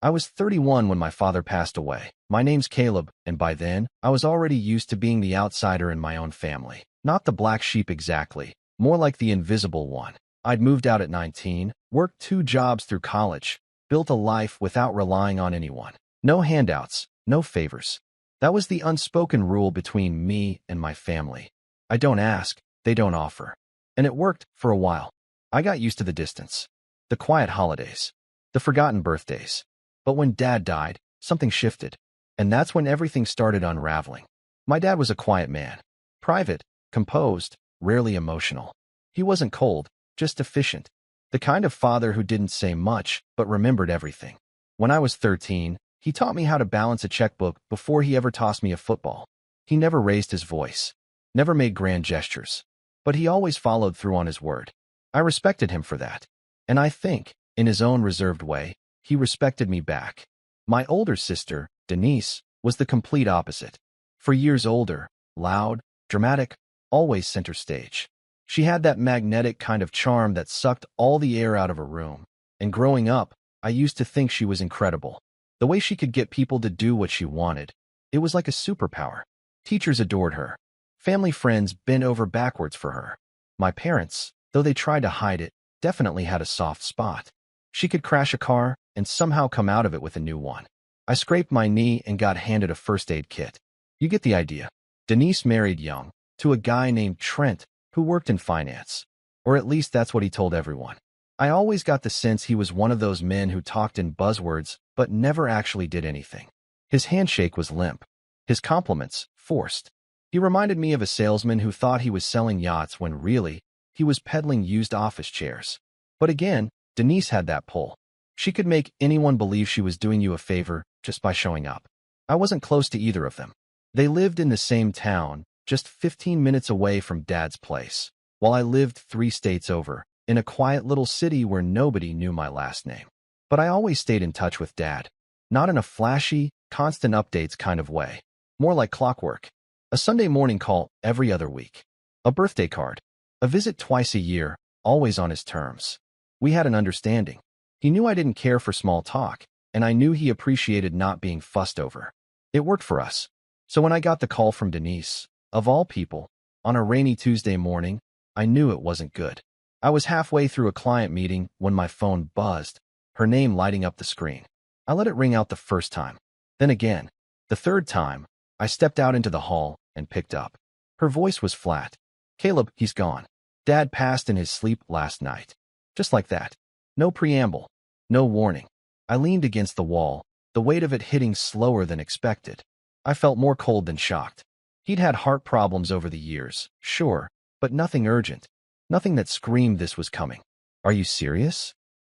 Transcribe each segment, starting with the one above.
I was 31 when my father passed away. My name's Caleb, and by then, I was already used to being the outsider in my own family. Not the black sheep exactly, more like the invisible one. I'd moved out at 19, worked 2 jobs through college, built a life without relying on anyone. No handouts, no favors. That was the unspoken rule between me and my family. I don't ask, they don't offer. And it worked for a while. I got used to the distance, the quiet holidays, the forgotten birthdays. But when Dad died, something shifted. And that's when everything started unraveling. My dad was a quiet man. Private, composed, rarely emotional. He wasn't cold, just efficient. The kind of father who didn't say much, but remembered everything. When I was 13, he taught me how to balance a checkbook before he ever tossed me a football. He never raised his voice, never made grand gestures, but he always followed through on his word. I respected him for that. And I think, in his own reserved way, he respected me back. My older sister, Denise, was the complete opposite. For years older, loud, dramatic, always center stage. She had that magnetic kind of charm that sucked all the air out of a room. And growing up, I used to think she was incredible. The way she could get people to do what she wanted. It was like a superpower. Teachers adored her. Family friends bent over backwards for her. My parents, though they tried to hide it, definitely had a soft spot. She could crash a car and somehow come out of it with a new one. I scraped my knee and got handed a first aid kit. You get the idea. Denise married young, to a guy named Trent, who worked in finance. Or at least that's what he told everyone. I always got the sense he was one of those men who talked in buzzwords but never actually did anything. His handshake was limp. His compliments, forced. He reminded me of a salesman who thought he was selling yachts when really, he was peddling used office chairs. But again, Denise had that pull. She could make anyone believe she was doing you a favor just by showing up. I wasn't close to either of them. They lived in the same town, just 15 minutes away from Dad's place, while I lived 3 states over, in a quiet little city where nobody knew my last name. But I always stayed in touch with Dad, not in a flashy, constant updates kind of way, more like clockwork. A Sunday morning call every other week. A birthday card. A visit twice a year, always on his terms. We had an understanding. He knew I didn't care for small talk, and I knew he appreciated not being fussed over. It worked for us. So when I got the call from Denise, of all people, on a rainy Tuesday morning, I knew it wasn't good. I was halfway through a client meeting when my phone buzzed, her name lighting up the screen. I let it ring out the first time. Then again, the third time, I stepped out into the hall and picked up. Her voice was flat. Caleb, he's gone. Dad passed in his sleep last night. Just like that. No preamble. No warning. I leaned against the wall, the weight of it hitting slower than expected. I felt more cold than shocked. He'd had heart problems over the years, sure, but nothing urgent. Nothing that screamed this was coming. Are you serious?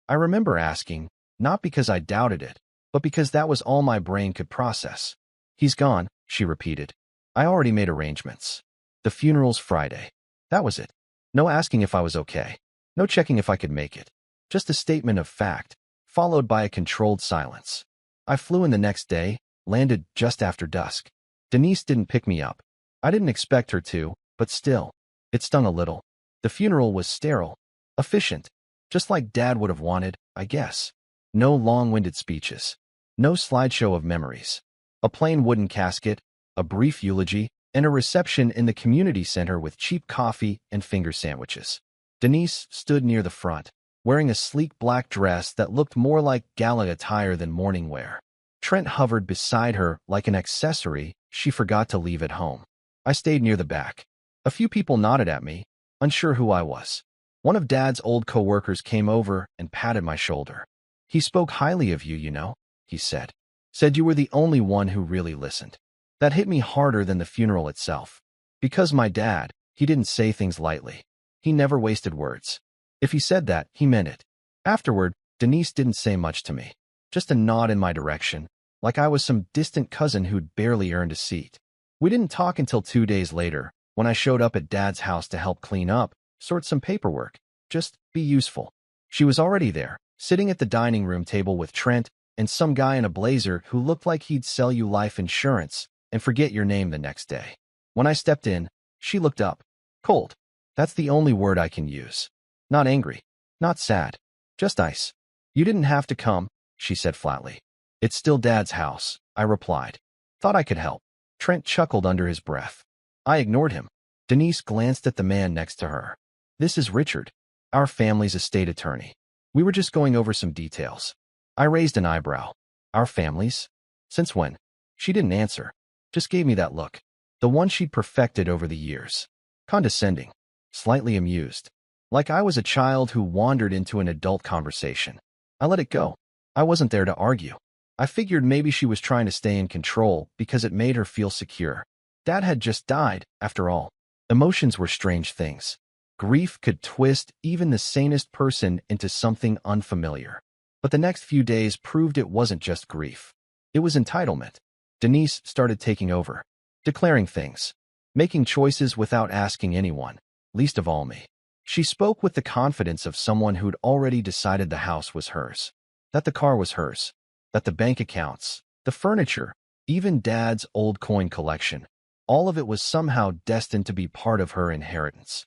I remember asking, not because I doubted it, but because that was all my brain could process. He's gone, she repeated. I already made arrangements. The funeral's Friday. That was it. No asking if I was okay. No checking if I could make it. Just a statement of fact, followed by a controlled silence. I flew in the next day, landed just after dusk. Denise didn't pick me up. I didn't expect her to, but still, it stung a little. The funeral was sterile, efficient, just like Dad would have wanted, I guess. No long-winded speeches. No slideshow of memories. A plain wooden casket, a brief eulogy, and a reception in the community center with cheap coffee and finger sandwiches. Denise stood near the front, wearing a sleek black dress that looked more like gala attire than morning wear. Trent hovered beside her like an accessory she forgot to leave at home. I stayed near the back. A few people nodded at me, unsure who I was. One of Dad's old co-workers came over and patted my shoulder. He spoke highly of you, you know, he said. Said you were the only one who really listened. That hit me harder than the funeral itself. Because my dad, he didn't say things lightly. He never wasted words. If he said that, he meant it. Afterward, Denise didn't say much to me. Just a nod in my direction, like I was some distant cousin who'd barely earned a seat. We didn't talk until 2 days later, when I showed up at Dad's house to help clean up, sort some paperwork, just be useful. She was already there, sitting at the dining room table with Trent and some guy in a blazer who looked like he'd sell you life insurance and forget your name the next day. When I stepped in, she looked up. Cold. That's the only word I can use. Not angry. Not sad. Just ice. You didn't have to come, she said flatly. It's still Dad's house, I replied. Thought I could help. Trent chuckled under his breath. I ignored him. Denise glanced at the man next to her. This is Richard, our family's estate attorney. We were just going over some details. I raised an eyebrow. Our families? Since when? She didn't answer. Just gave me that look. The one she'd perfected over the years. Condescending. Slightly amused. Like I was a child who wandered into an adult conversation. I let it go. I wasn't there to argue. I figured maybe she was trying to stay in control because it made her feel secure. Dad had just died, after all. Emotions were strange things. Grief could twist even the sanest person into something unfamiliar. But the next few days proved it wasn't just grief. It was entitlement. Denise started taking over, declaring things, making choices without asking anyone, least of all me. She spoke with the confidence of someone who'd already decided the house was hers, that the car was hers, that the bank accounts, the furniture, even Dad's old coin collection, all of it was somehow destined to be part of her inheritance.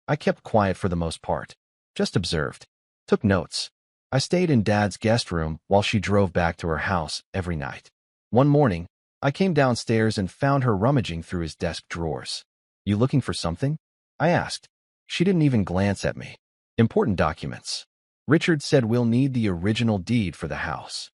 I kept quiet for the most part, just observed, took notes. I stayed in Dad's guest room while she drove back to her house every night. One morning, I came downstairs and found her rummaging through his desk drawers. You looking for something? I asked. She didn't even glance at me. Important documents. Richard said we'll need the original deed for the house.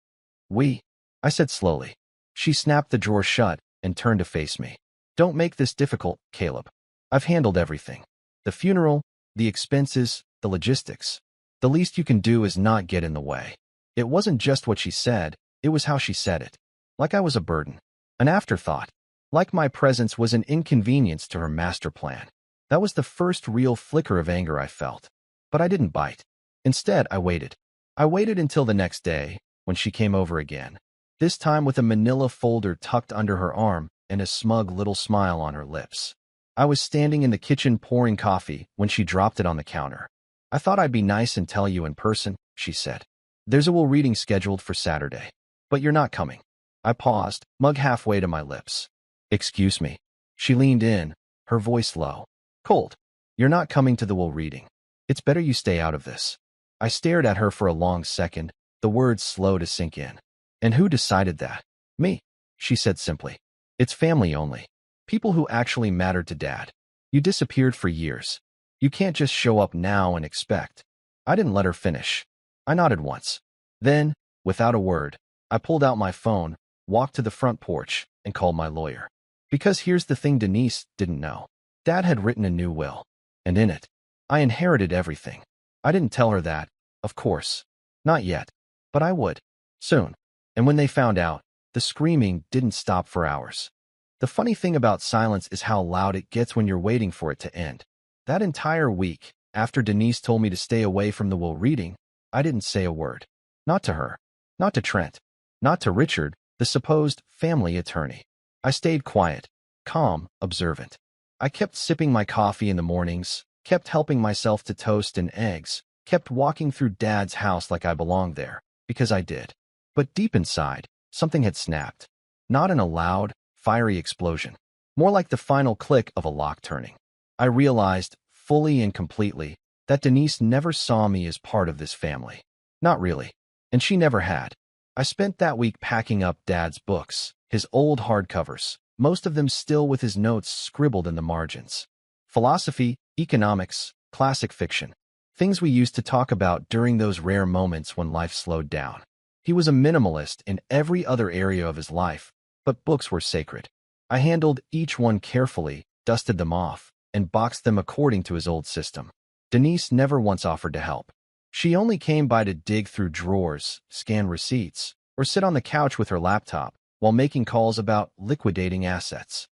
I said slowly. She snapped the drawer shut and turned to face me. Don't make this difficult, Caleb. I've handled everything. The funeral, the expenses, the logistics. The least you can do is not get in the way. It wasn't just what she said, it was how she said it. Like I was a burden. An afterthought. Like my presence was an inconvenience to her master plan. That was the first real flicker of anger I felt. But I didn't bite. Instead, I waited. I waited until the next day, when she came over again. This time with a manila folder tucked under her arm and a smug little smile on her lips. I was standing in the kitchen pouring coffee when she dropped it on the counter. I thought I'd be nice and tell you in person, she said. There's a will reading scheduled for Saturday. But you're not coming. I paused, mug halfway to my lips. Excuse me. She leaned in, her voice low. Cold. You're not coming to the will reading. It's better you stay out of this. I stared at her for a long second, the words slow to sink in. And who decided that? Me, she said simply. It's family only. People who actually mattered to Dad. You disappeared for years. You can't just show up now and expect. I didn't let her finish. I nodded once. Then, without a word, I pulled out my phone, walked to the front porch, and called my lawyer. Because here's the thing Denise didn't know. Dad had written a new will. And in it, I inherited everything. I didn't tell her that, of course. Not yet. But I would. Soon. And when they found out, the screaming didn't stop for hours. The funny thing about silence is how loud it gets when you're waiting for it to end. That entire week, after Denise told me to stay away from the will reading, I didn't say a word. Not to her. Not to Trent. Not to Richard, the supposed family attorney. I stayed quiet, calm, observant. I kept sipping my coffee in the mornings, kept helping myself to toast and eggs, kept walking through Dad's house like I belonged there, because I did. But deep inside, something had snapped. Not in a loud, fiery explosion. More like the final click of a lock turning. I realized, fully and completely, that Denise never saw me as part of this family. Not really. And she never had. I spent that week packing up Dad's books, his old hardcovers, most of them still with his notes scribbled in the margins. Philosophy, economics, classic fiction. Things we used to talk about during those rare moments when life slowed down. He was a minimalist in every other area of his life, but books were sacred. I handled each one carefully, dusted them off, and boxed them according to his old system. Denise never once offered to help. She only came by to dig through drawers, scan receipts, or sit on the couch with her laptop while making calls about liquidating assets.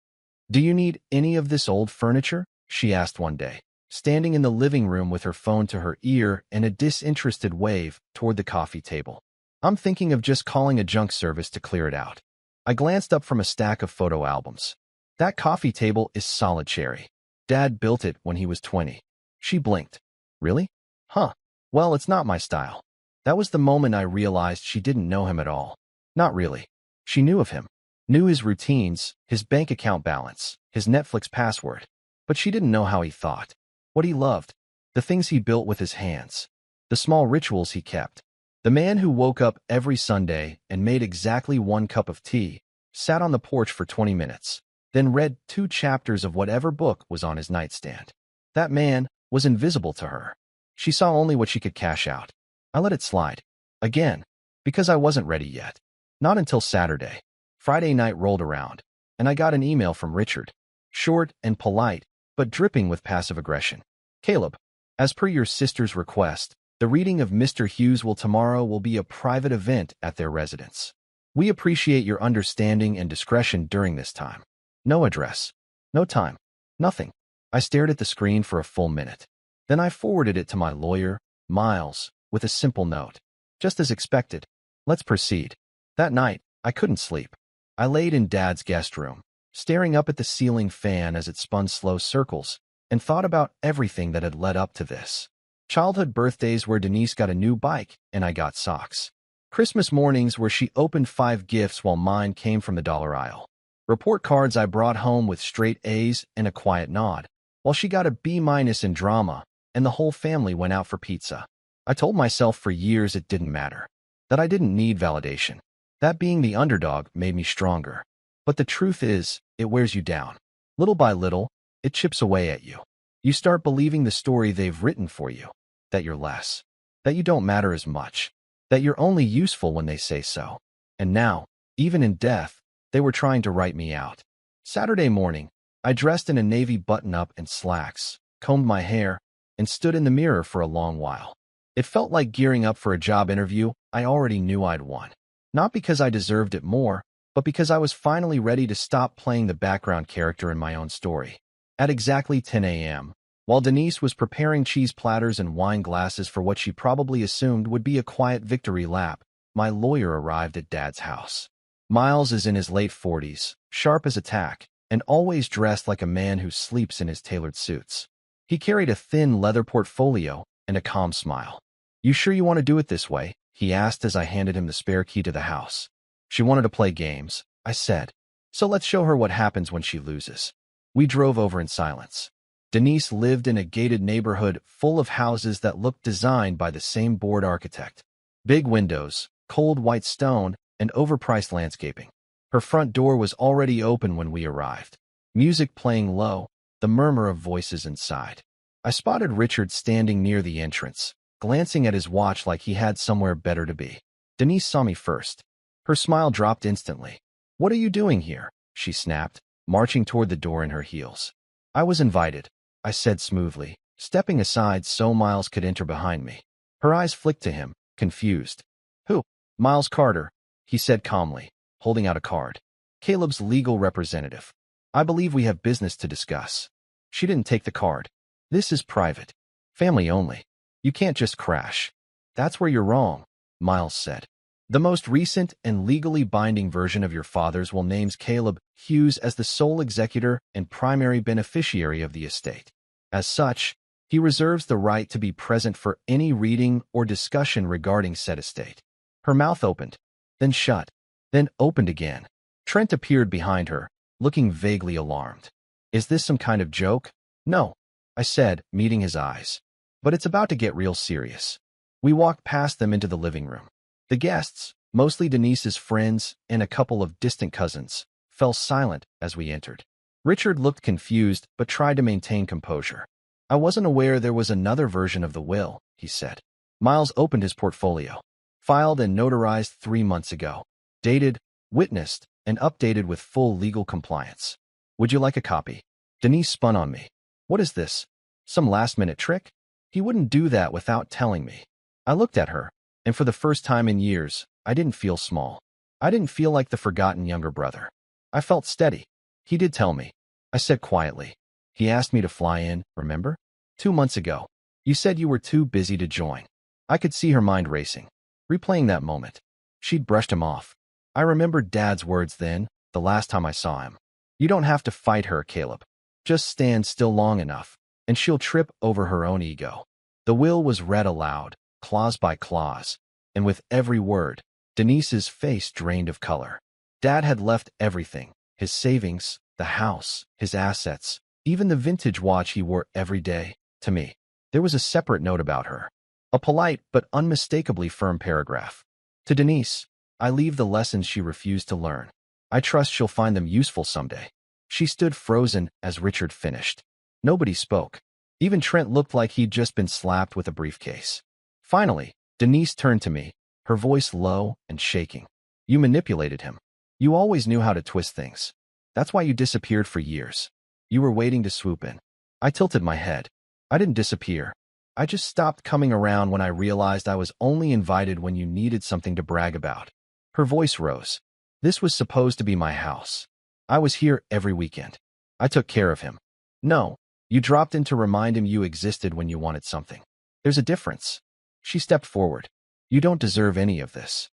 Do you need any of this old furniture? She asked one day, standing in the living room with her phone to her ear and a disinterested wave toward the coffee table. I'm thinking of just calling a junk service to clear it out. I glanced up from a stack of photo albums. That coffee table is solid cherry. Dad built it when he was 20. She blinked. Really? Huh. Well, it's not my style. That was the moment I realized she didn't know him at all. Not really. She knew of him. Knew his routines, his bank account balance, his Netflix password. But she didn't know how he thought. What he loved. The things he built with his hands. The small rituals he kept. The man who woke up every Sunday and made exactly 1 cup of tea, sat on the porch for 20 minutes, then read 2 chapters of whatever book was on his nightstand. That man was invisible to her. She saw only what she could cash out. I let it slide. Again, because I wasn't ready yet. Not until Saturday. Friday night rolled around, and I got an email from Richard. Short and polite, but dripping with passive aggression. Caleb, as per your sister's request, the reading of Mr. Hughes tomorrow will be a private event at their residence. We appreciate your understanding and discretion during this time. No address. No time. Nothing. I stared at the screen for a full minute. Then I forwarded it to my lawyer, Miles, with a simple note. Just as expected. Let's proceed. That night, I couldn't sleep. I laid in Dad's guest room, staring up at the ceiling fan as it spun slow circles, and thought about everything that had led up to this. Childhood birthdays where Denise got a new bike and I got socks. Christmas mornings where she opened 5 gifts while mine came from the dollar aisle. Report cards I brought home with straight A's and a quiet nod, while she got a B- in drama, and the whole family went out for pizza. I told myself for years it didn't matter, that I didn't need validation, that being the underdog made me stronger. But the truth is, it wears you down. Little by little, it chips away at you. You start believing the story they've written for you, that you're less, that you don't matter as much, that you're only useful when they say so. And now, even in death, they were trying to write me out. Saturday morning, I dressed in a navy button-up and slacks, combed my hair, and stood in the mirror for a long while. It felt like gearing up for a job interview I already knew I'd won. Not because I deserved it more, but because I was finally ready to stop playing the background character in my own story. At exactly 10 a.m., while Denise was preparing cheese platters and wine glasses for what she probably assumed would be a quiet victory lap, my lawyer arrived at Dad's house. Miles is in his late 40s, sharp as a tack, and always dressed like a man who sleeps in his tailored suits. He carried a thin leather portfolio and a calm smile. You sure you want to do it this way? He asked as I handed him the spare key to the house. She wanted to play games, I said. So let's show her what happens when she loses. We drove over in silence. Denise lived in a gated neighborhood full of houses that looked designed by the same bored architect. Big windows, cold white stone, and overpriced landscaping. Her front door was already open when we arrived. Music playing low, the murmur of voices inside. I spotted Richard standing near the entrance, glancing at his watch like he had somewhere better to be. Denise saw me first. Her smile dropped instantly. What are you doing here? She snapped, marching toward the door in her heels. I was invited, I said smoothly, stepping aside so Miles could enter behind me. Her eyes flicked to him, confused. Who? Miles Carter, he said calmly, holding out a card. Caleb's legal representative. I believe we have business to discuss. She didn't take the card. This is private. Family only. You can't just crash. That's where you're wrong, Miles said. The most recent and legally binding version of your father's will names Caleb Hughes as the sole executor and primary beneficiary of the estate. As such, he reserves the right to be present for any reading or discussion regarding said estate. Her mouth opened, then shut, then opened again. Trent appeared behind her, looking vaguely alarmed. Is this some kind of joke? No, I said, meeting his eyes. But it's about to get real serious. We walked past them into the living room. The guests, mostly Denise's friends and a couple of distant cousins, fell silent as we entered. Richard looked confused but tried to maintain composure. I wasn't aware there was another version of the will, he said. Miles opened his portfolio. Filed and notarized 3 months ago. Dated, witnessed, and updated with full legal compliance. Would you like a copy? Denise spun on me. What is this? Some last-minute trick? He wouldn't do that without telling me. I looked at her, and for the first time in years, I didn't feel small. I didn't feel like the forgotten younger brother. I felt steady. He did tell me. I said quietly. He asked me to fly in, remember? 2 months ago. You said you were too busy to join. I could see her mind racing, replaying that moment. She'd brushed him off. I remembered Dad's words then, the last time I saw him. You don't have to fight her, Caleb. Just stand still long enough, and she'll trip over her own ego. The will was read aloud, clause by clause, and with every word, Denise's face drained of color. Dad had left everything, his savings, the house, his assets, even the vintage watch he wore every day, to me. There was a separate note about her. A polite but unmistakably firm paragraph. To Denise, I leave the lessons she refused to learn. I trust she'll find them useful someday. She stood frozen as Richard finished. Nobody spoke. Even Trent looked like he'd just been slapped with a briefcase. Finally, Denise turned to me, her voice low and shaking. You manipulated him. You always knew how to twist things. That's why you disappeared for years. You were waiting to swoop in. I tilted my head. I didn't disappear. I just stopped coming around when I realized I was only invited when you needed something to brag about. Her voice rose. This was supposed to be my house. I was here every weekend. I took care of him. No, you dropped in to remind him you existed when you wanted something. There's a difference. She stepped forward. You don't deserve any of this.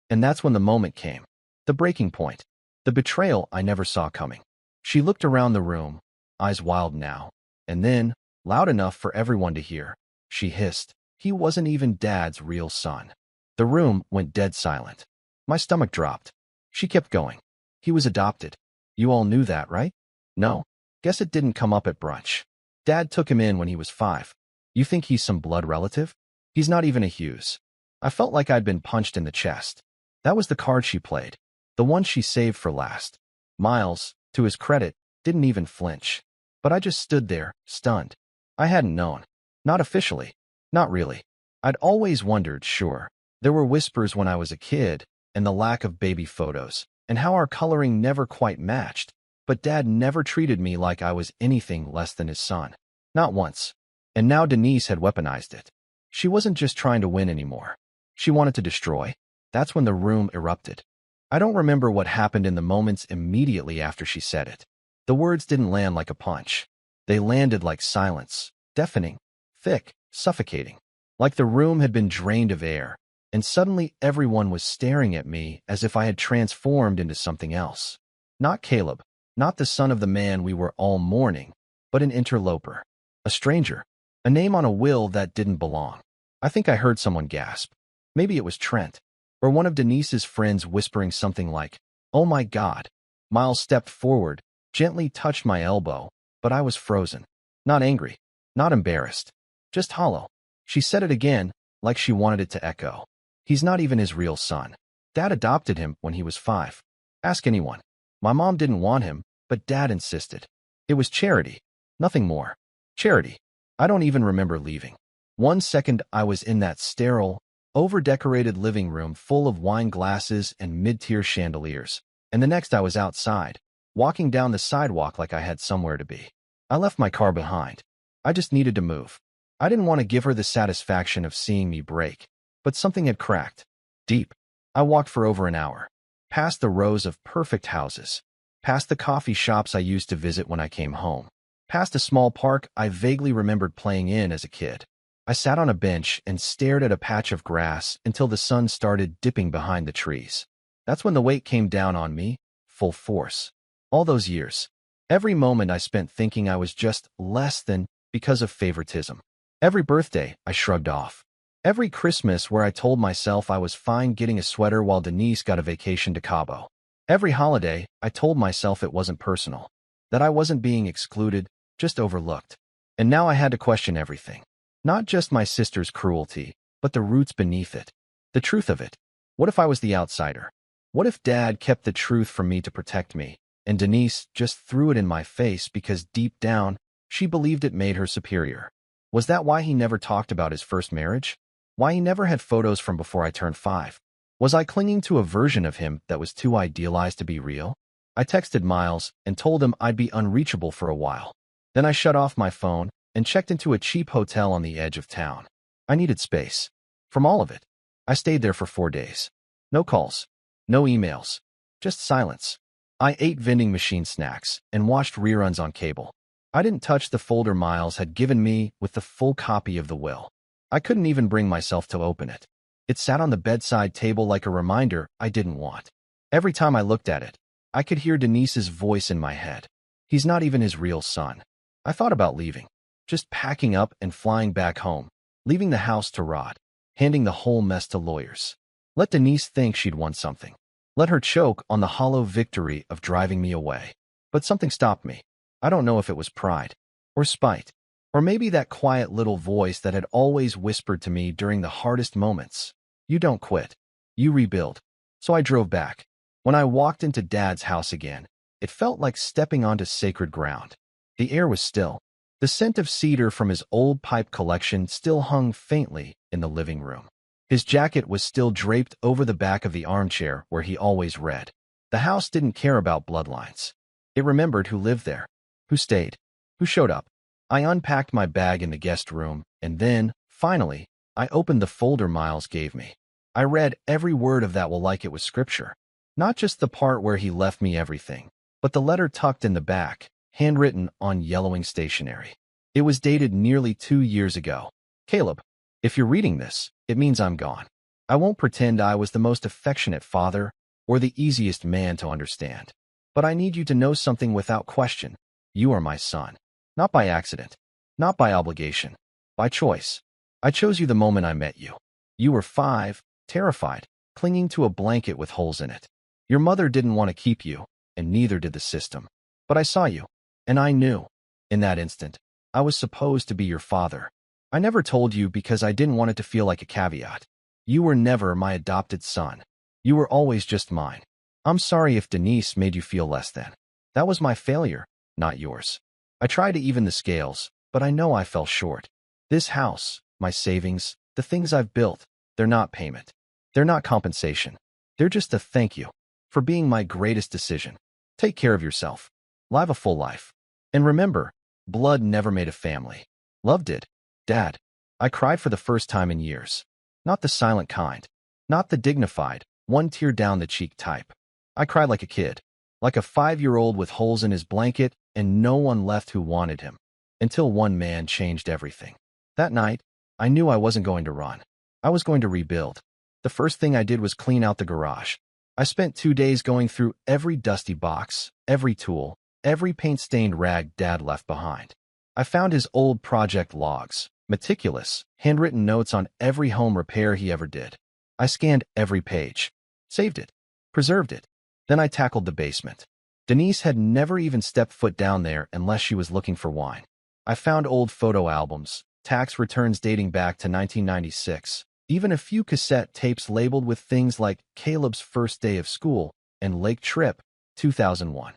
And that's when the moment came. The breaking point. The betrayal I never saw coming. She looked around the room, eyes wild now, and then, loud enough for everyone to hear, she hissed, he wasn't even Dad's real son. The room went dead silent. My stomach dropped. She kept going. He was adopted. You all knew that, right? No. Guess it didn't come up at brunch. Dad took him in when he was 5. You think he's some blood relative? He's not even a Hughes. I felt like I'd been punched in the chest. That was the card she played. The one she saved for last. Miles, to his credit, didn't even flinch. But I just stood there, stunned. I hadn't known. Not officially. Not really. I'd always wondered, sure. There were whispers when I was a kid, and the lack of baby photos, and how our coloring never quite matched. But Dad never treated me like I was anything less than his son. Not once. And now Denise had weaponized it. She wasn't just trying to win anymore. She wanted to destroy. That's when the room erupted. I don't remember what happened in the moments immediately after she said it. The words didn't land like a punch. They landed like silence, deafening, thick, suffocating. Like the room had been drained of air, and suddenly everyone was staring at me as if I had transformed into something else. Not Caleb, not the son of the man we were all mourning, but an interloper. A stranger. A name on a will that didn't belong. I think I heard someone gasp. Maybe it was Trent. Or one of Denise's friends whispering something like, "Oh my God." Miles stepped forward, gently touched my elbow, but I was frozen. Not angry. Not embarrassed. Just hollow. She said it again, like she wanted it to echo. He's not even his real son. Dad adopted him when he was 5. Ask anyone. My mom didn't want him, but Dad insisted. It was charity. Nothing more. Charity. I don't even remember leaving. 1 second I was in that sterile, over-decorated living room full of wine glasses and mid-tier chandeliers, and the next I was outside, walking down the sidewalk like I had somewhere to be. I left my car behind. I just needed to move. I didn't want to give her the satisfaction of seeing me break, but something had cracked. Deep. I walked for over an hour. Past the rows of perfect houses. Past the coffee shops I used to visit when I came home. Past a small park I vaguely remembered playing in as a kid. I sat on a bench and stared at a patch of grass until the sun started dipping behind the trees. That's when the weight came down on me, full force. All those years. Every moment I spent thinking I was just less than because of favoritism. Every birthday I shrugged off. Every Christmas where I told myself I was fine getting a sweater while Denise got a vacation to Cabo. Every holiday I told myself it wasn't personal. That I wasn't being excluded, just overlooked. And now I had to question everything. Not just my sister's cruelty, but the roots beneath it. The truth of it. What if I was the outsider? What if Dad kept the truth from me to protect me, and Denise just threw it in my face because deep down, she believed it made her superior? Was that why he never talked about his first marriage? Why he never had photos from before I turned 5? Was I clinging to a version of him that was too idealized to be real? I texted Miles and told him I'd be unreachable for a while. Then I shut off my phone and checked into a cheap hotel on the edge of town. I needed space. From all of it. I stayed there for 4 days. No calls. No emails. Just silence. I ate vending machine snacks and watched reruns on cable. I didn't touch the folder Miles had given me with the full copy of the will. I couldn't even bring myself to open it. It sat on the bedside table like a reminder I didn't want. Every time I looked at it, I could hear Denise's voice in my head. He's not even his real son. I thought about leaving. Just packing up and flying back home, leaving the house to rot, handing the whole mess to lawyers. Let Denise think she'd won something. Let her choke on the hollow victory of driving me away. But something stopped me. I don't know if it was pride or spite. Or maybe that quiet little voice that had always whispered to me during the hardest moments. You don't quit. You rebuild. So I drove back. When I walked into Dad's house again, it felt like stepping onto sacred ground. The air was still. The scent of cedar from his old pipe collection still hung faintly in the living room. His jacket was still draped over the back of the armchair where he always read. The house didn't care about bloodlines. It remembered who lived there, who stayed, who showed up. I unpacked my bag in the guest room, and then, finally, I opened the folder Miles gave me. I read every word of that like it was scripture. Not just the part where he left me everything, but the letter tucked in the back, handwritten on yellowing stationery. It was dated nearly 2 years ago. Caleb, if you're reading this, it means I'm gone. I won't pretend I was the most affectionate father or the easiest man to understand. But I need you to know something without question. You are my son. Not by accident. Not by obligation. By choice. I chose you the moment I met you. You were 5, terrified, clinging to a blanket with holes in it. Your mother didn't want to keep you, and neither did the system. But I saw you, and I knew. In that instant, I was supposed to be your father. I never told you because I didn't want it to feel like a caveat. You were never my adopted son. You were always just mine. I'm sorry if Denise made you feel less than. That was my failure, not yours. I tried to even the scales, but I know I fell short. This house, my savings, the things I've built, they're not payment. They're not compensation. They're just a thank you for being my greatest decision. Take care of yourself. Live a full life. And remember, blood never made a family. Love did. Dad. I cried for the first time in years. Not the silent kind. Not the dignified, one tear down the cheek type. I cried like a kid. Like a 5-year-old with holes in his blanket and no one left who wanted him. Until one man changed everything. That night, I knew I wasn't going to run. I was going to rebuild. The first thing I did was clean out the garage. I spent 2 days going through every dusty box, every tool, every paint-stained rag Dad left behind. I found his old project logs, meticulous, handwritten notes on every home repair he ever did. I scanned every page, saved it, preserved it. Then I tackled the basement. Denise had never even stepped foot down there unless she was looking for wine. I found old photo albums, tax returns dating back to 1996, even a few cassette tapes labeled with things like Caleb's first day of school and Lake Trip, 2001.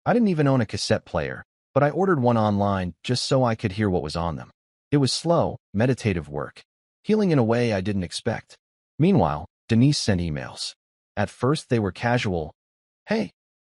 I didn't even own a cassette player, but I ordered one online just so I could hear what was on them. It was slow, meditative work, healing in a way I didn't expect. Meanwhile, Denise sent emails. At first they were casual. Hey,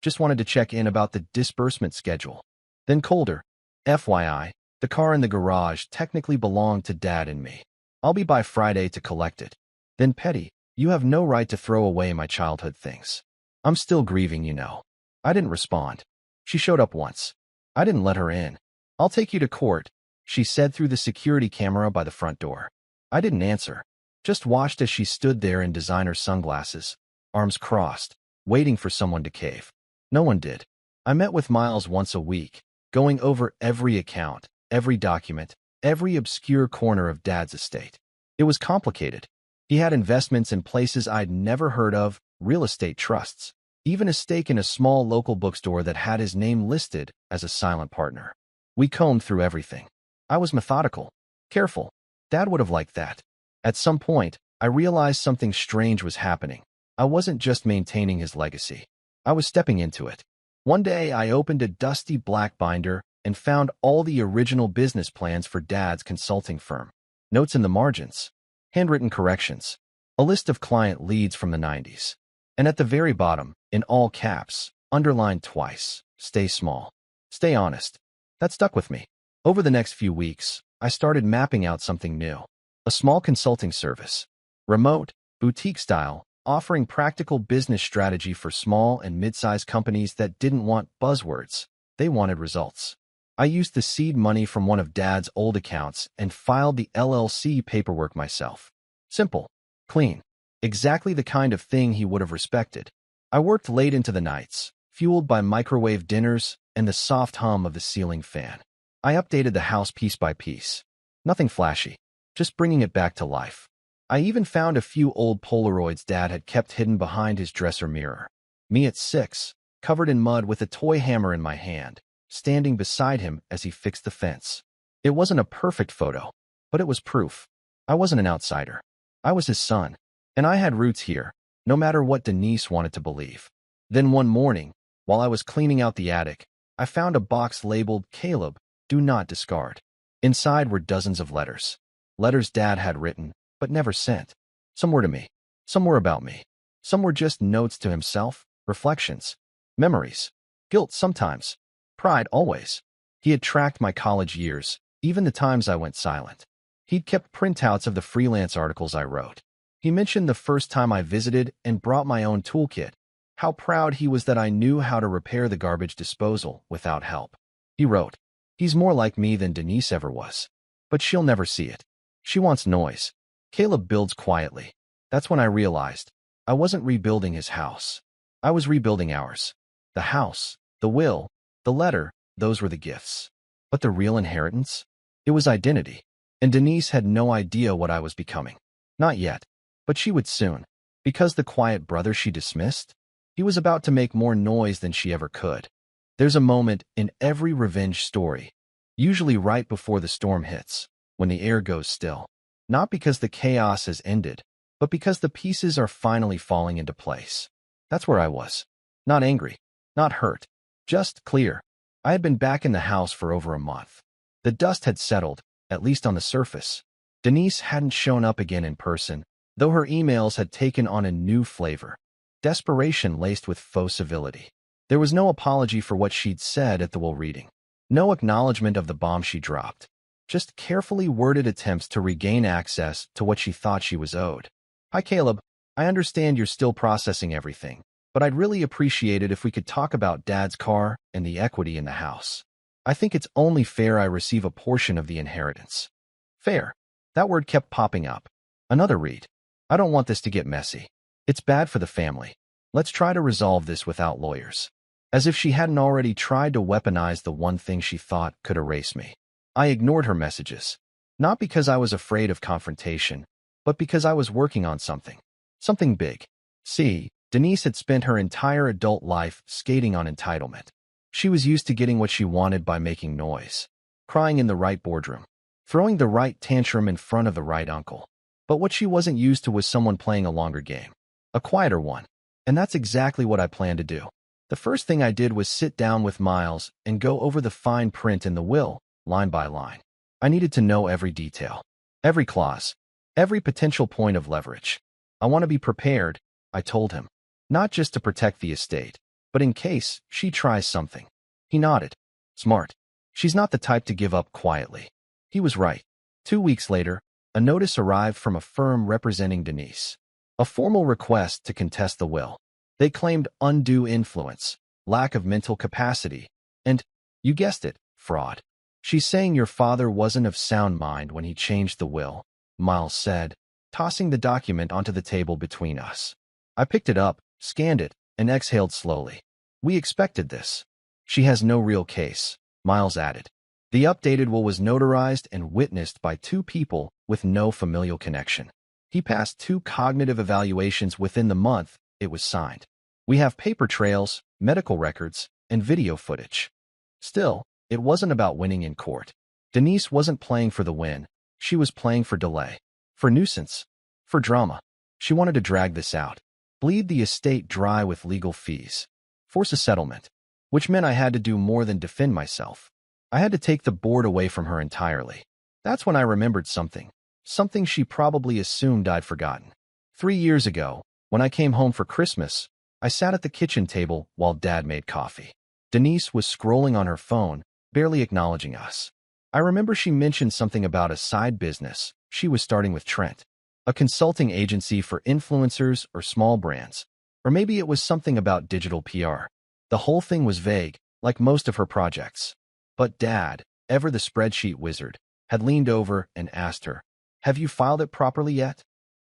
just wanted to check in about the disbursement schedule. Then colder. FYI, the car in the garage technically belonged to Dad and me. I'll be by Friday to collect it. Then petty, you have no right to throw away my childhood things. I'm still grieving, you know. I didn't respond. She showed up once. I didn't let her in. I'll take you to court, she said through the security camera by the front door. I didn't answer. Just watched as she stood there in designer sunglasses, arms crossed, waiting for someone to cave. No one did. I met with Miles once a week, going over every account, every document, every obscure corner of Dad's estate. It was complicated. He had investments in places I'd never heard of, real estate trusts, even a stake in a small local bookstore that had his name listed as a silent partner. We combed through everything. I was methodical, careful. Dad would have liked that. At some point, I realized something strange was happening. I wasn't just maintaining his legacy. I was stepping into it. One day, I opened a dusty black binder and found all the original business plans for Dad's consulting firm. Notes in the margins, handwritten corrections, a list of client leads from the 90s. And at the very bottom, in all caps, underlined twice, stay small, stay honest. That stuck with me. Over the next few weeks, I started mapping out something new. A small consulting service. Remote, boutique style, offering practical business strategy for small and mid-sized companies that didn't want buzzwords. They wanted results. I used the seed money from one of Dad's old accounts and filed the LLC paperwork myself. Simple. Clean. Exactly the kind of thing he would have respected. I worked late into the nights, fueled by microwave dinners and the soft hum of the ceiling fan. I updated the house piece by piece. Nothing flashy, just bringing it back to life. I even found a few old Polaroids Dad had kept hidden behind his dresser mirror. Me at 6, covered in mud with a toy hammer in my hand, standing beside him as he fixed the fence. It wasn't a perfect photo, but it was proof. I wasn't an outsider. I was his son, and I had roots here, no matter what Denise wanted to believe. Then one morning, while I was cleaning out the attic, I found a box labeled Caleb, do not discard. Inside were dozens of letters. Letters Dad had written, but never sent. Some were to me. Some were about me. Some were just notes to himself, reflections, memories, guilt sometimes, pride always. He had tracked my college years, even the times I went silent. He'd kept printouts of the freelance articles I wrote. He mentioned the first time I visited and brought my own toolkit, how proud he was that I knew how to repair the garbage disposal without help. He wrote, "He's more like me than Denise ever was. But she'll never see it. She wants noise. Caleb builds quietly." That's when I realized I wasn't rebuilding his house. I was rebuilding ours. The house, the will, the letter, those were the gifts. But the real inheritance? It was identity. And Denise had no idea what I was becoming. Not yet. But she would soon. Because the quiet brother she dismissed? He was about to make more noise than she ever could. There's a moment in every revenge story, usually right before the storm hits, when the air goes still. Not because the chaos has ended, but because the pieces are finally falling into place. That's where I was. Not angry, not hurt, just clear. I had been back in the house for over a month. The dust had settled, at least on the surface. Denise hadn't shown up again in person, though her emails had taken on a new flavor. Desperation laced with faux civility. There was no apology for what she'd said at the will reading. No acknowledgement of the bomb she dropped. Just carefully worded attempts to regain access to what she thought she was owed. "Hi, Caleb. I understand you're still processing everything, but I'd really appreciate it if we could talk about Dad's car and the equity in the house. I think it's only fair I receive a portion of the inheritance." Fair. That word kept popping up. Another read. "I don't want this to get messy. It's bad for the family. Let's try to resolve this without lawyers." As if she hadn't already tried to weaponize the one thing she thought could erase me. I ignored her messages. Not because I was afraid of confrontation, but because I was working on something. Something big. See, Denise had spent her entire adult life skating on entitlement. She was used to getting what she wanted by making noise. Crying in the right boardroom. Throwing the right tantrum in front of the right uncle. But what she wasn't used to was someone playing a longer game. A quieter one. And that's exactly what I planned to do. The first thing I did was sit down with Miles and go over the fine print in the will, line by line. I needed to know every detail. Every clause. Every potential point of leverage. "I want to be prepared," I told him. "Not just to protect the estate, but in case she tries something." He nodded. Smart. She's not the type to give up quietly. He was right. 2 weeks later, a notice arrived from a firm representing Denise. A formal request to contest the will. They claimed undue influence, lack of mental capacity, and, you guessed it, fraud. "She's saying your father wasn't of sound mind when he changed the will," Miles said, tossing the document onto the table between us. I picked it up, scanned it, and exhaled slowly. "We expected this." "She has no real case," Miles added. The updated will was notarized and witnessed by 2 people with no familial connection. He passed 2 cognitive evaluations within the month it was signed. We have paper trails, medical records, and video footage. Still, it wasn't about winning in court. Denise wasn't playing for the win. She was playing for delay. For nuisance. For drama. She wanted to drag this out. Bleed the estate dry with legal fees. Force a settlement. Which meant I had to do more than defend myself. I had to take the board away from her entirely. That's when I remembered something. Something she probably assumed I'd forgotten. 3 years ago, when I came home for Christmas, I sat at the kitchen table while Dad made coffee. Denise was scrolling on her phone, barely acknowledging us. I remember she mentioned something about a side business she was starting with Trent, a consulting agency for influencers or small brands. Or maybe it was something about digital PR. The whole thing was vague, like most of her projects. But Dad, ever the spreadsheet wizard, had leaned over and asked her, "Have you filed it properly yet?"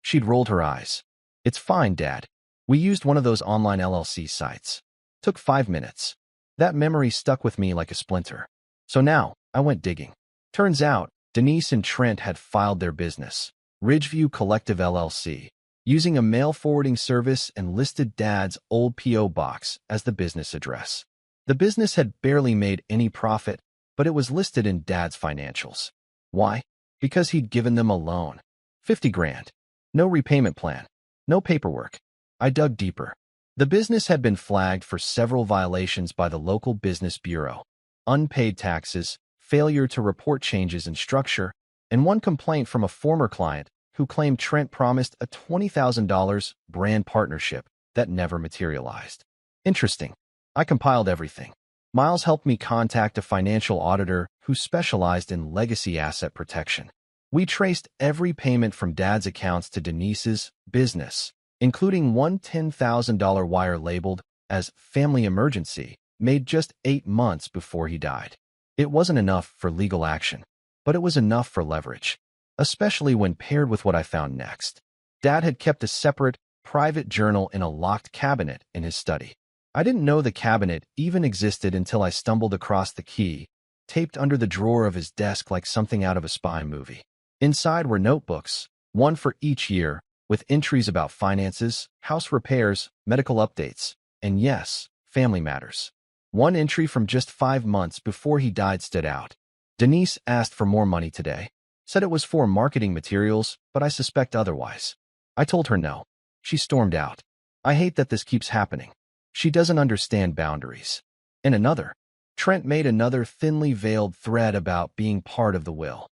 She'd rolled her eyes. "It's fine, Dad. We used one of those online LLC sites. Took 5 minutes." That memory stuck with me like a splinter. So now, I went digging. Turns out, Denise and Trent had filed their business, Ridgeview Collective LLC, using a mail forwarding service and listed Dad's old P.O. box as the business address. The business had barely made any profit, but it was listed in Dad's financials. Why? Because he'd given them a loan. 50 grand. No repayment plan. No paperwork. I dug deeper. The business had been flagged for several violations by the local business bureau. Unpaid taxes, failure to report changes in structure, and one complaint from a former client who claimed Trent promised a $20,000 brand partnership that never materialized. Interesting. I compiled everything. Miles helped me contact a financial auditor who specialized in legacy asset protection. We traced every payment from Dad's accounts to Denise's business, including one $10,000 wire labeled as family emergency, made just 8 months before he died. It wasn't enough for legal action, but it was enough for leverage, especially when paired with what I found next. Dad had kept a separate, private journal in a locked cabinet in his study. I didn't know the cabinet even existed until I stumbled across the key, taped under the drawer of his desk like something out of a spy movie. Inside were notebooks, one for each year, with entries about finances, house repairs, medical updates, and yes, family matters. One entry from just 5 months before he died stood out. Denise asked for more money today, said it was for marketing materials, but I suspect otherwise. I told her no. She stormed out. I hate that this keeps happening. She doesn't understand boundaries. And another. Trent made another thinly veiled thread about being part of the will.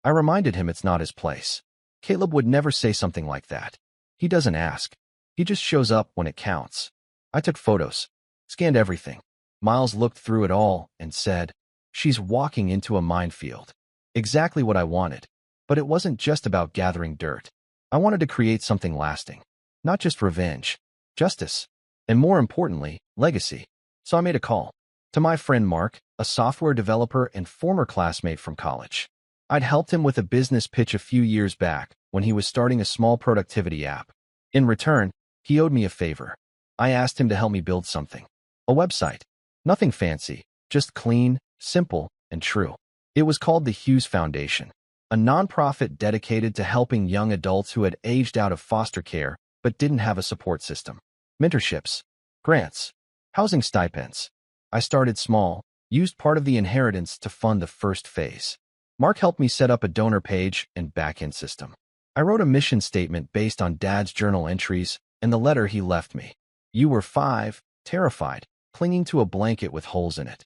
I reminded him it's not his place. Caleb would never say something like that. He doesn't ask. He just shows up when it counts. I took photos, scanned everything. Miles looked through it all and said, "She's walking into a minefield." Exactly what I wanted. But it wasn't just about gathering dirt. I wanted to create something lasting. Not just revenge. Justice. And more importantly, legacy. So I made a call. To my friend Mark, a software developer and former classmate from college. I'd helped him with a business pitch a few years back when he was starting a small productivity app. In return, he owed me a favor. I asked him to help me build something. A website. Nothing fancy, just clean, simple, and true. It was called the Hughes Foundation, a nonprofit dedicated to helping young adults who had aged out of foster care but didn't have a support system. Mentorships, grants, housing stipends. I started small, used part of the inheritance to fund the first phase. Mark helped me set up a donor page and back-end system. I wrote a mission statement based on Dad's journal entries and the letter he left me. "You were 5, terrified, clinging to a blanket with holes in it."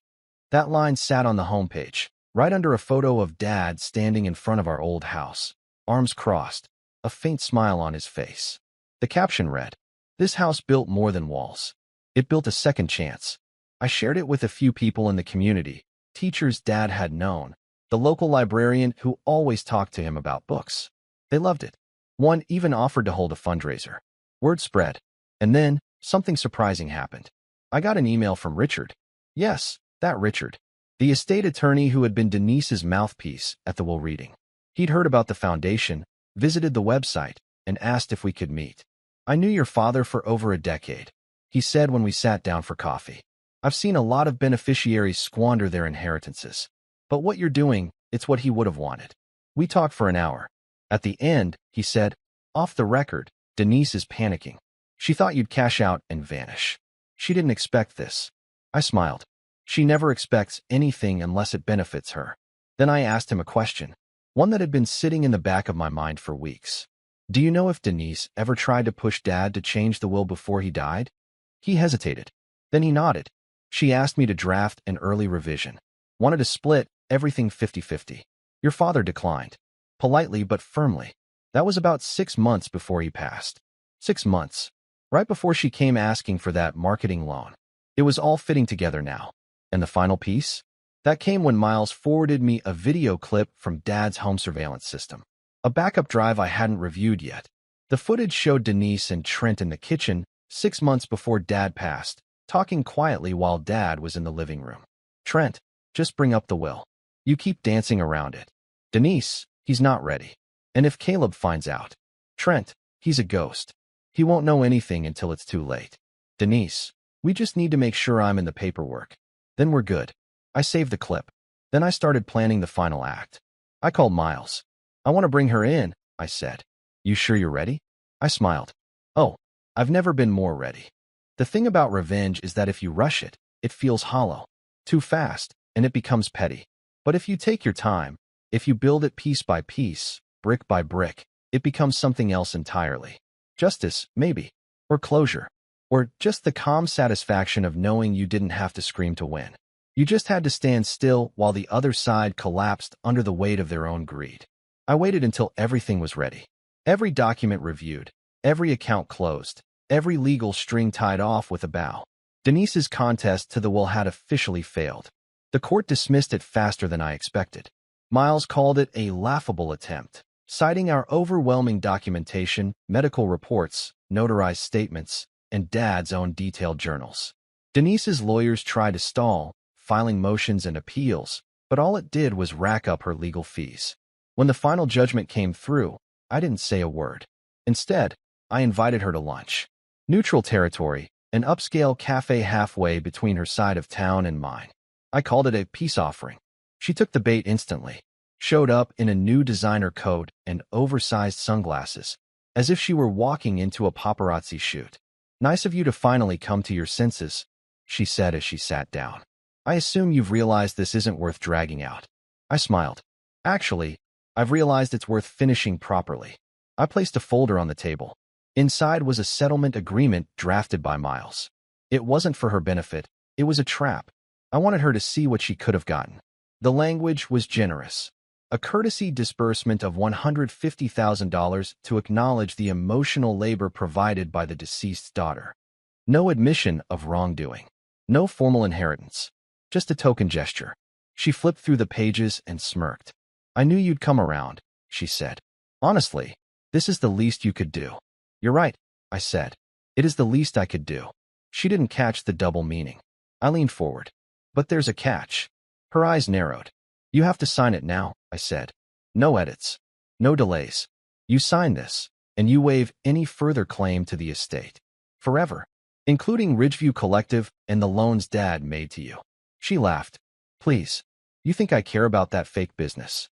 That line sat on the homepage, right under a photo of Dad standing in front of our old house, arms crossed, a faint smile on his face. The caption read, "This house built more than walls. It built a second chance." I shared it with a few people in the community, teachers Dad had known, the local librarian who always talked to him about books. They loved it. One even offered to hold a fundraiser. Word spread. And then, something surprising happened. I got an email from Richard. Yes, that Richard. The estate attorney who had been Denise's mouthpiece at the will reading. He'd heard about the foundation, visited the website, and asked if we could meet. "I knew your father for over a decade," he said when we sat down for coffee. "I've seen a lot of beneficiaries squander their inheritances. But what you're doing, it's what he would have wanted." We talked for an hour. At the end, he said, "Off the record, Denise is panicking. She thought you'd cash out and vanish. She didn't expect this." I smiled. She never expects anything unless it benefits her. Then I asked him a question, one that had been sitting in the back of my mind for weeks. "Do you know if Denise ever tried to push Dad to change the will before he died?" He hesitated. Then he nodded. "She asked me to draft an early revision. Wanted to split everything 50-50. Your father declined. Politely but firmly. That was about 6 months before he passed. 6 months. Right before she came asking for that marketing loan. It was all fitting together now. And the final piece? That came when Miles forwarded me a video clip from Dad's home surveillance system. A backup drive I hadn't reviewed yet. The footage showed Denise and Trent in the kitchen 6 months before Dad passed, talking quietly while Dad was in the living room. "Trent, just bring up the will. You keep dancing around it. Denise, he's not ready. And if Caleb finds out. Trent, he's a ghost. He won't know anything until it's too late. Denise, we just need to make sure I'm in the paperwork. Then we're good." I saved the clip. Then I started planning the final act. I called Miles. "I want to bring her in," I said. "You sure you're ready?" I smiled. "Oh, I've never been more ready. The thing about revenge is that if you rush it, it feels hollow. Too fast, and it becomes petty. But if you take your time, if you build it piece by piece, brick by brick, it becomes something else entirely. Justice, maybe. Or closure. Or just the calm satisfaction of knowing you didn't have to scream to win. You just had to stand still while the other side collapsed under the weight of their own greed. I waited until everything was ready. Every document reviewed, every account closed, every legal string tied off with a bow. Denise's contest to the will had officially failed. The court dismissed it faster than I expected. Miles called it a laughable attempt, citing our overwhelming documentation, medical reports, notarized statements, and Dad's own detailed journals. Denise's lawyers tried to stall, filing motions and appeals, but all it did was rack up her legal fees. When the final judgment came through, I didn't say a word. Instead, I invited her to lunch. Neutral territory, an upscale cafe halfway between her side of town and mine. I called it a peace offering. She took the bait instantly, showed up in a new designer coat and oversized sunglasses, as if she were walking into a paparazzi shoot. "Nice of you to finally come to your senses," she said as she sat down. "I assume you've realized this isn't worth dragging out." I smiled. "Actually, I've realized it's worth finishing properly." I placed a folder on the table. Inside was a settlement agreement drafted by Miles. It wasn't for her benefit, it was a trap. I wanted her to see what she could have gotten. The language was generous. A courtesy disbursement of $150,000 to acknowledge the emotional labor provided by the deceased's daughter. No admission of wrongdoing. No formal inheritance. Just a token gesture. She flipped through the pages and smirked. "I knew you'd come around," she said. "Honestly, this is the least you could do." "You're right," I said. "It is the least I could do." She didn't catch the double meaning. I leaned forward. "But there's a catch." Her eyes narrowed. "You have to sign it now," I said. "No edits. No delays. You sign this, and you waive any further claim to the estate. Forever. Including Ridgeview Collective and the loans Dad made to you." She laughed. "Please. You think I care about that fake business?"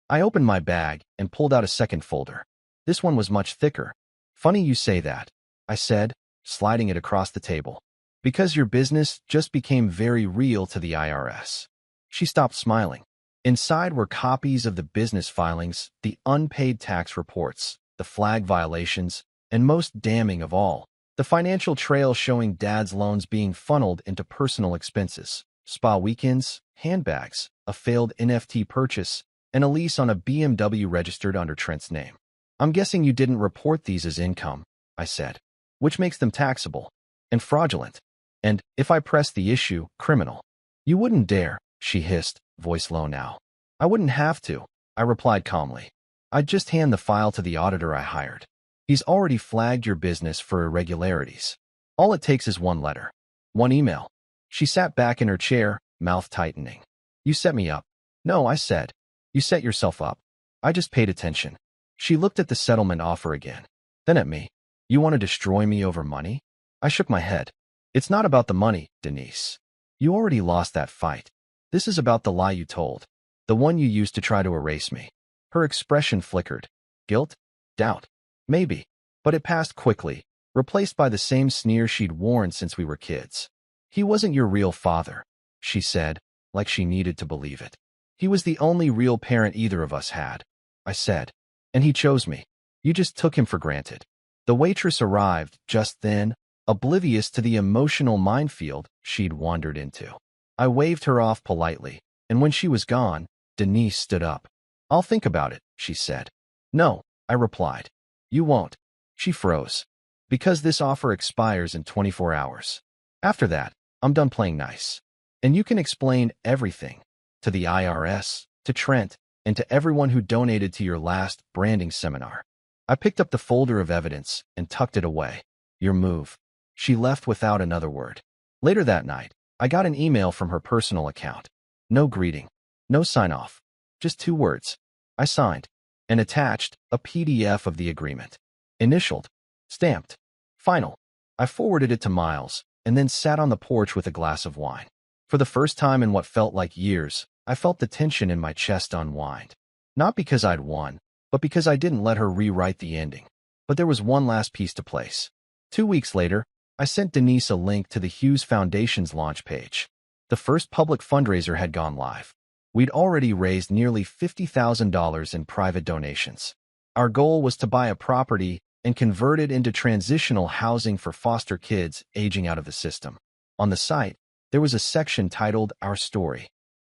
I opened my bag and pulled out a second folder. This one was much thicker. "Funny you say that," I said, sliding it across the table. "Because your business just became very real to the IRS." She stopped smiling. Inside were copies of the business filings, the unpaid tax reports, the flag violations, and most damning of all, the financial trail showing Dad's loans being funneled into personal expenses, spa weekends, handbags, a failed NFT purchase, and a lease on a BMW registered under Trent's name. "I'm guessing you didn't report these as income," I said, "which makes them taxable and fraudulent. And, if I press the issue, criminal." "You wouldn't dare," she hissed, voice low now. "I wouldn't have to," I replied calmly. "I'd just hand the file to the auditor I hired. He's already flagged your business for irregularities. All it takes is one letter. One email." She sat back in her chair, mouth tightening. "You set me up." "No," I said. "You set yourself up. I just paid attention." She looked at the settlement offer again, then at me. "You want to destroy me over money?" I shook my head. "It's not about the money, Denise. You already lost that fight. This is about the lie you told, the one you used to try to erase me." Her expression flickered. Guilt? Doubt? Maybe. But it passed quickly, replaced by the same sneer she'd worn since we were kids. "He wasn't your real father," she said, like she needed to believe it. "He was the only real parent either of us had," I said. "And he chose me. You just took him for granted." The waitress arrived just then, oblivious to the emotional minefield she'd wandered into. I waved her off politely, and when she was gone, Denise stood up. "I'll think about it," she said. "No," I replied. "You won't." She froze. "Because this offer expires in 24 hours. After that, I'm done playing nice. And you can explain everything. To the IRS, to Trent, and to everyone who donated to your last branding seminar." I picked up the folder of evidence and tucked it away. "Your move." She left without another word. Later that night, I got an email from her personal account. No greeting. No sign-off. Just 2 words. I signed. And attached a PDF of the agreement. Initialed. Stamped. Final. I forwarded it to Miles, and then sat on the porch with a glass of wine. For the first time in what felt like years, I felt the tension in my chest unwind. Not because I'd won, but because I didn't let her rewrite the ending. But there was one last piece to place. 2 weeks later, I sent Denise a link to the Hughes Foundation's launch page. The first public fundraiser had gone live. We'd already raised nearly $50,000 in private donations. Our goal was to buy a property and convert it into transitional housing for foster kids aging out of the system. On the site, there was a section titled Our Story.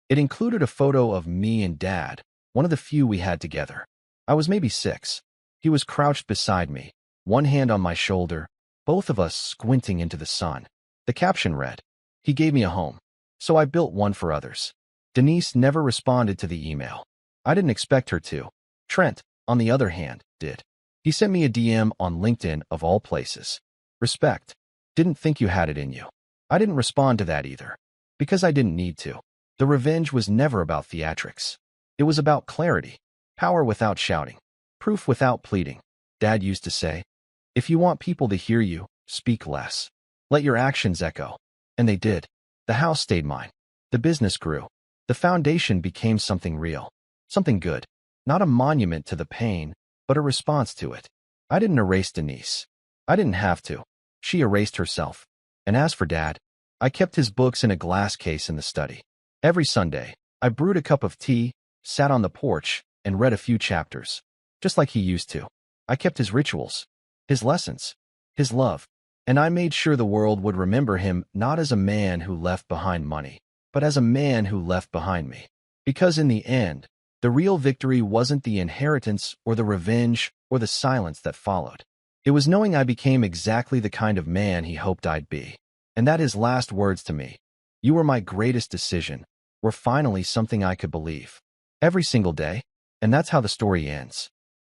It included a photo of me and Dad, one of the few we had together. I was maybe 6. He was crouched beside me, one hand on my shoulder, both of us squinting into the sun. The caption read, "He gave me a home, so I built one for others." Denise never responded to the email. I didn't expect her to. Trent, on the other hand, did. He sent me a DM on LinkedIn of all places. "Respect. Didn't think you had it in you." I didn't respond to that either, because I didn't need to. The revenge was never about theatrics. It was about clarity, power without shouting, proof without pleading. Dad used to say, "If you want people to hear you, speak less. Let your actions echo." And they did. The house stayed mine. The business grew. The foundation became something real, something good, not a monument to the pain, but a response to it. I didn't erase Denise. I didn't have to. She erased herself. And as for Dad, I kept his books in a glass case in the study. Every Sunday, I brewed a cup of tea, sat on the porch, and read a few chapters, just like he used to. I kept his rituals, his lessons, his love, and I made sure the world would remember him not as a man who left behind money, but as a man who left behind me. Because in the end, the real victory wasn't the inheritance or the revenge or the silence that followed. It was knowing I became exactly the kind of man he hoped I'd be. And that his last words to me, "You were my greatest decision," were finally something I could believe. Every single day. And that's how the story ends.